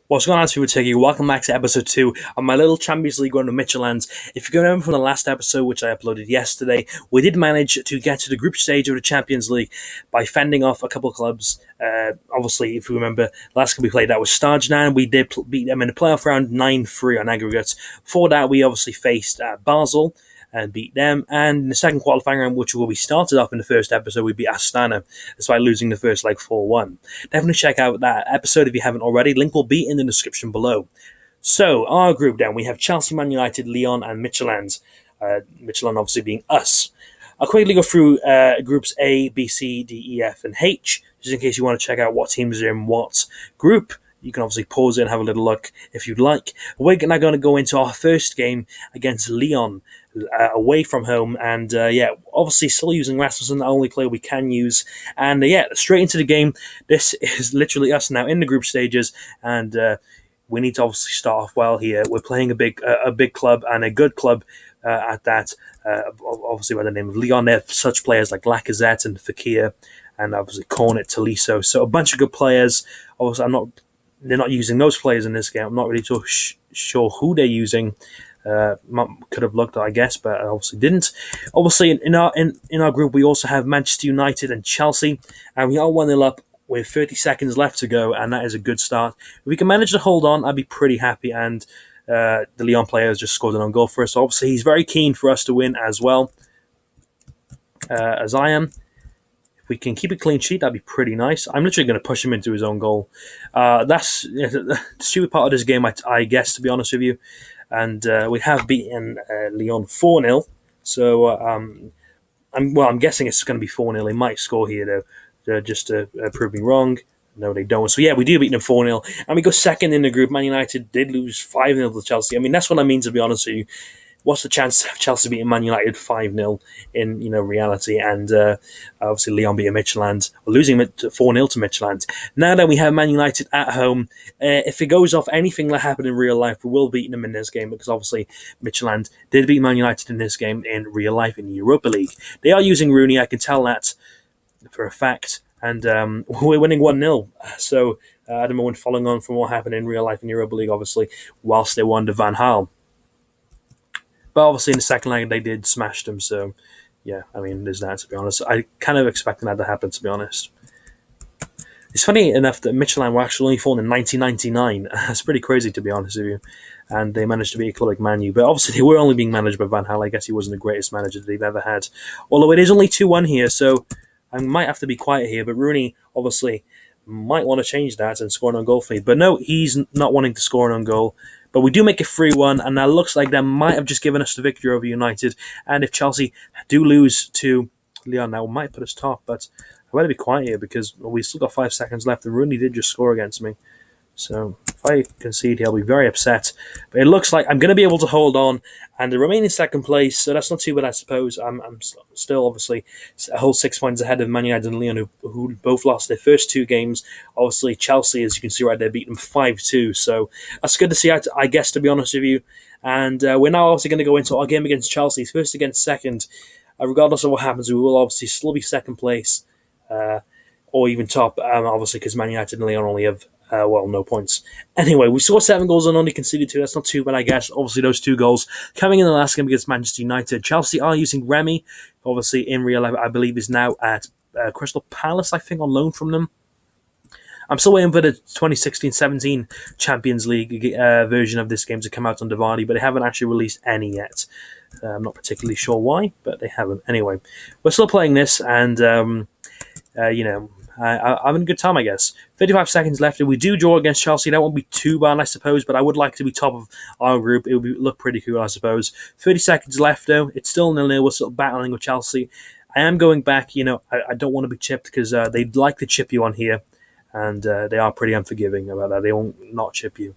What's going on, people? Tiggy? Welcome back to episode 2 of my little Champions League run of Midtjylland. If you can remember from the last episode, which I uploaded yesterday, we did manage to get to the group stage of the Champions League by fending off a couple of clubs. Obviously, if you remember, last time we played that was Stjarnan. We did beat them in the playoff round 9-3 on aggregates. For that, we obviously faced Basel and beat them. And in the second qualifying round, which we started off in the first episode, we beat Astana, despite losing the first leg 4-1. Definitely check out that episode if you haven't already. Link will be in the description below. So, our group then, we have Chelsea, Man United, Lyon, and Midtjylland. Midtjylland obviously being us. I'll quickly go through groups A, B, C, D, E, F, and H, just in case you want to check out what teams are in what group. You can obviously pause it and have a little look if you'd like. We're now going to go into our first game against Lyon, away from home, and obviously still using Rasmussen, the only player we can use. And straight into the game. This is literally us now in the group stages, and we need to obviously start off well here. We're playing a big club and a good club at that. Obviously by the name of Lyon. They have such players like Lacazette and Fekir, and obviously Cornet, Tolisso. So a bunch of good players. Obviously, they're not using those players in this game. I'm not really too sure who they're using. Could have looked, I guess, but obviously didn't. Obviously, in our group, we also have Manchester United and Chelsea, and we are 1-0 up with 30 seconds left to go, and that is a good start. If we can manage to hold on, I'd be pretty happy, and the Lyon player has just scored an own goal for us, so obviously he's very keen for us to win as well, as I am. If we can keep a clean sheet, that'd be pretty nice. I'm literally going to push him into his own goal. That's the stupid part of this game, I guess, to be honest with you. And we have beaten Lyon 4-0. So I'm guessing it's going to be 4-0. They might score here, though, just to prove me wrong. No, they don't. So, yeah, we do beat them 4-0. And we go second in the group. Man United did lose 5-0 to Chelsea. I mean, that's what I mean, to be honest with you. What's the chance of Chelsea beating Man United 5-0 in reality? And obviously Lyon beating Midtjylland, or losing 4-0 to Midtjylland. Now that we have Man United at home, if it goes off anything that happened in real life, we will beat them in this game, because obviously Midtjylland did beat Man United in this game in real life in the Europa League. They are using Rooney, I can tell that for a fact, and we're winning 1-0. So I don't know when following on from what happened in real life in the Europa League, obviously, whilst they were under Van Gaal. But obviously in the second leg they did smash them, so yeah, I mean, there's that, to be honest. I kind of expecting that to happen, to be honest. It's funny enough that Midtjylland were actually only formed in 1999. That's pretty crazy, to be honest with you. And they managed to beat a club like Man U. But obviously they were only being managed by Van Gaal. I guess he wasn't the greatest manager that they've ever had. Although it is only 2-1 here, so I might have to be quiet here. But Rooney, obviously, might want to change that and score an own goal for me. But no, he's not wanting to score an own goal. But we do make it 3-1, and that looks like that might have just given us the victory over United. And if Chelsea do lose to Lyon, that might put us top. But I better be quiet here, because we still got 5 seconds left, and Rooney did just score against me. So if I concede, he'll be very upset. But it looks like I'm going to be able to hold on and remain in second place, so that's not too bad, I suppose. I'm still, obviously, a whole 6 points ahead of Man United and Lyon, who both lost their first 2 games. Obviously, Chelsea, as you can see right there, beat them 5-2. So that's good to see, I guess, to be honest with you. And we're now obviously going to go into our game against Chelsea, first against second. Regardless of what happens, we will obviously still be second place, or even top, obviously, because Man United and Lyon only have no points. Anyway, we scored 7 goals and only conceded 2. That's not too bad, I guess. Obviously, those 2 goals coming in the last game against Manchester United. Chelsea are using Remy, obviously, in real life, I believe, is now at Crystal Palace, I think, on loan from them. I'm still waiting for the 2016-17 Champions League version of this game to come out on Diwali, but they haven't actually released any yet. I'm not particularly sure why, but they haven't. Anyway, we're still playing this, and, I'm having a good time, I guess. 35 seconds left. If we do draw against Chelsea, that won't be too bad, I suppose, but I would like to be top of our group. It would look pretty cool, I suppose. 30 seconds left, though. It's still 0-0. We're still battling with Chelsea. I am going back. I don't want to be chipped, because they'd like to chip you on here, and they are pretty unforgiving about that. They won't not chip you.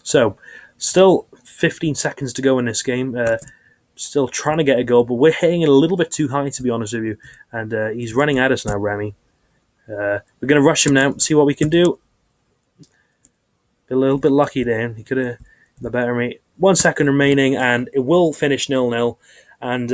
So, still 15 seconds to go in this game. Still trying to get a goal, but we're hitting it a little bit too high, to be honest with you. And he's running at us now, Remy. We're going to rush him now, see what we can do. A little bit lucky there. He could have the better me. 1 second remaining, and it will finish 0-0. And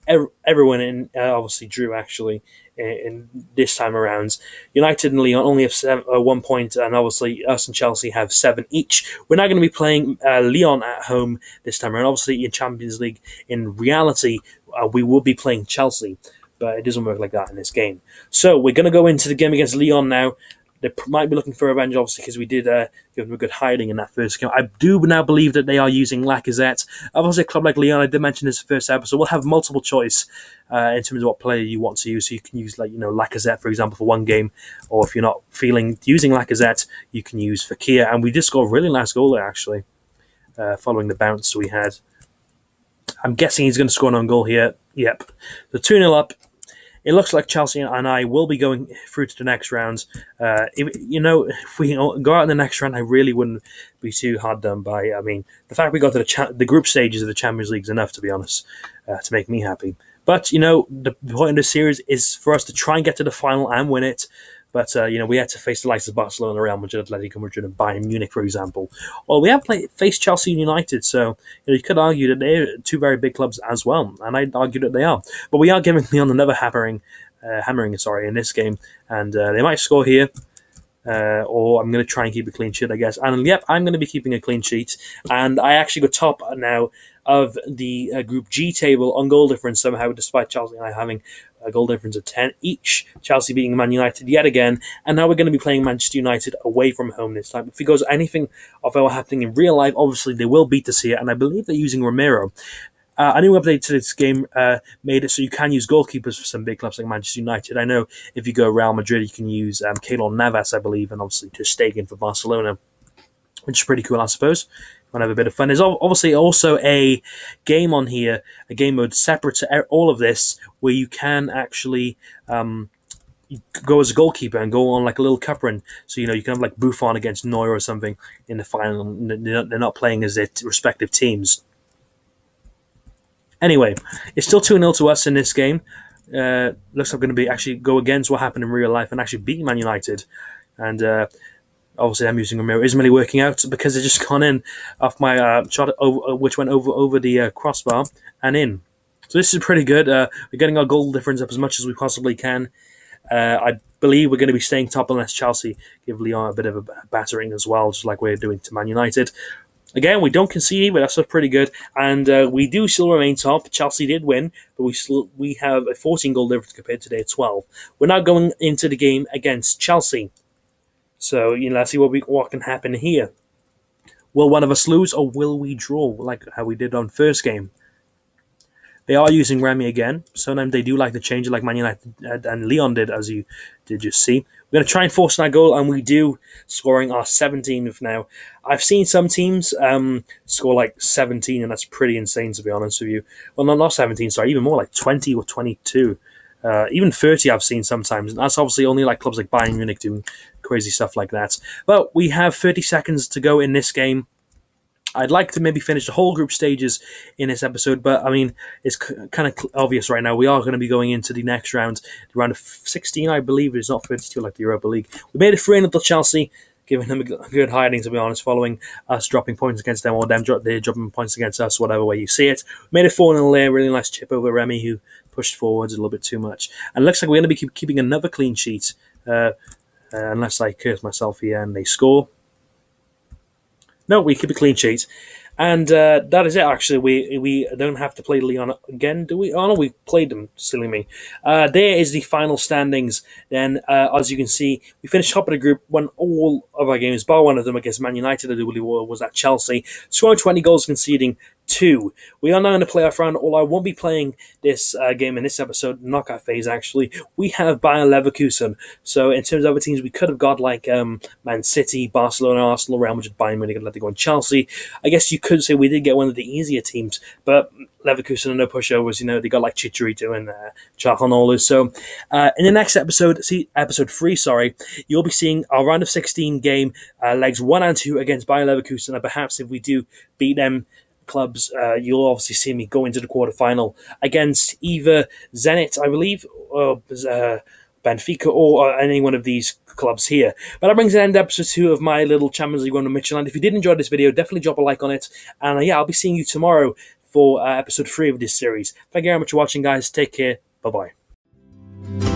everyone in obviously drew actually in this time around. United and Lyon only have 1 point, and obviously us and Chelsea have 7 each. We're now going to be playing Lyon at home this time around. Obviously in Champions League, in reality, we will be playing Chelsea, but it doesn't work like that in this game. So we're going to go into the game against Lyon now. They might be looking for revenge, obviously, because we did give them a good hiding in that first game. I do now believe that they are using Lacazette. Obviously, a club like Lyon, I did mention this first episode, will have multiple choice in terms of what player you want to use. So you can use, Lacazette, for example, for one game, or if you're not feeling using Lacazette, you can use Fekir. And we just got a really nice goal there, actually, following the bounce we had. I'm guessing he's going to score an own goal here. Yep. So 2-0 up. It looks like Chelsea and I will be going through to the next round. If we go out in the next round, I really wouldn't be too hard done by. I mean, the fact we got to the group stages of the Champions League is enough, to be honest, to make me happy. But, the point of this series is for us to try and get to the final and win it. But, we had to face the likes of Barcelona, Real Madrid, Atletico Madrid, and Bayern Munich, for example. Well, we have faced Chelsea and United, so you could argue that they're two very big clubs as well, and I'd argue that they are. But we are giving Leon another hammering, in this game, and they might score here, or I'm going to try and keep a clean sheet, I guess. And, yep, I'm going to be keeping a clean sheet, and I actually got top now of the Group G table on goal difference somehow, despite Chelsea and I having a goal difference of 10 each. Chelsea beating Man United yet again, and now we're going to be playing Manchester United away from home this time. If it goes anything of what happening in real life, obviously they will beat us here, and I believe they're using Romero. A new update to this game made it so you can use goalkeepers for some big clubs like Manchester United. I know if you go Real Madrid, you can use Keylor Navas, I believe, and obviously Ter Stegen for Barcelona, which is pretty cool, I suppose. Want to have a bit of fun. There's obviously also a game on here, a game mode separate to all of this, where you can actually go as a goalkeeper and go on like a little cup run. So, you can have like Buffon against Neuer or something in the final. They're not playing as their respective teams. Anyway, it's still 2-0 to us in this game. Looks like we're going to be actually go against what happened in real life and actually beat Man United. And obviously, I'm using Romero. Isn't really working out because it just gone in off my shot, which went over the crossbar and in. So this is pretty good. We're getting our goal difference up as much as we possibly can. I believe we're going to be staying top unless Chelsea give Lyon a bit of a battering as well, just like we're doing to Man United. Again, we don't concede, but that's pretty good. And we do still remain top. Chelsea did win, but we have a 14 goal difference compared to their 12. We're now going into the game against Chelsea. So, let's see what can happen here. Will one of us lose, or will we draw, like how we did on first game? They are using Remy again. Sometimes they do like to change it, like Man United and Lyon did, as you did just see. We're going to try and force that goal, and we do, scoring our 17th now. I've seen some teams score like 17, and that's pretty insane, to be honest with you. Well, not 17, sorry, even more like 20 or 22. Even 30 I've seen sometimes, and that's obviously only like clubs like Bayern Munich doing crazy stuff like that. But we have 30 seconds to go in this game. I'd like to maybe finish the whole group stages in this episode, but I mean, it's kind of obvious right now. We are going to be going into the next round, the round of 16, I believe. It's not 32 like the Europa League. We made it 3-0 to Chelsea, giving them a good hiding, to be honest, following us dropping points against them, or them they're dropping points against us, whatever way you see it. We made it 4-0 there, really nice chip over Remy, who pushed forwards a little bit too much. And it looks like we're going to be keeping another clean sheet, unless I curse myself here and they score. No, we keep a clean sheet. And that is it, actually. We don't have to play Lyon again, do we? Oh, no, we played them, silly me. There is the final standings. Then, as you can see, we finished top of the group, won all of our games, bar one of them against Man United, I do believe was at Chelsea. Scoring 20 goals, conceding 2. We are now in the playoff round, although I won't be playing this game in this episode, knockout phase, actually. We have Bayern Leverkusen. So, in terms of other teams, we could have got like Man City, Barcelona, Arsenal, Real Madrid, Bayern Munich, and Atletico, and Chelsea. I guess you could say we did get one of the easier teams, but Leverkusen are no pushovers. They got like Chicharito and Çalhanoğlu. So, in the next episode, episode 3, you'll be seeing our round of 16 game, legs 1 and 2 against Bayern Leverkusen, and perhaps if we do beat them clubs, you'll obviously see me go into the quarterfinal against either Zenit, I believe, or Benfica, or any one of these clubs here. But that brings an end to episode 2 of my little Champions League run with Midtjylland. If you did enjoy this video, definitely drop a like on it. And yeah, I'll be seeing you tomorrow for episode 3 of this series. Thank you very much for watching, guys. Take care. Bye-bye.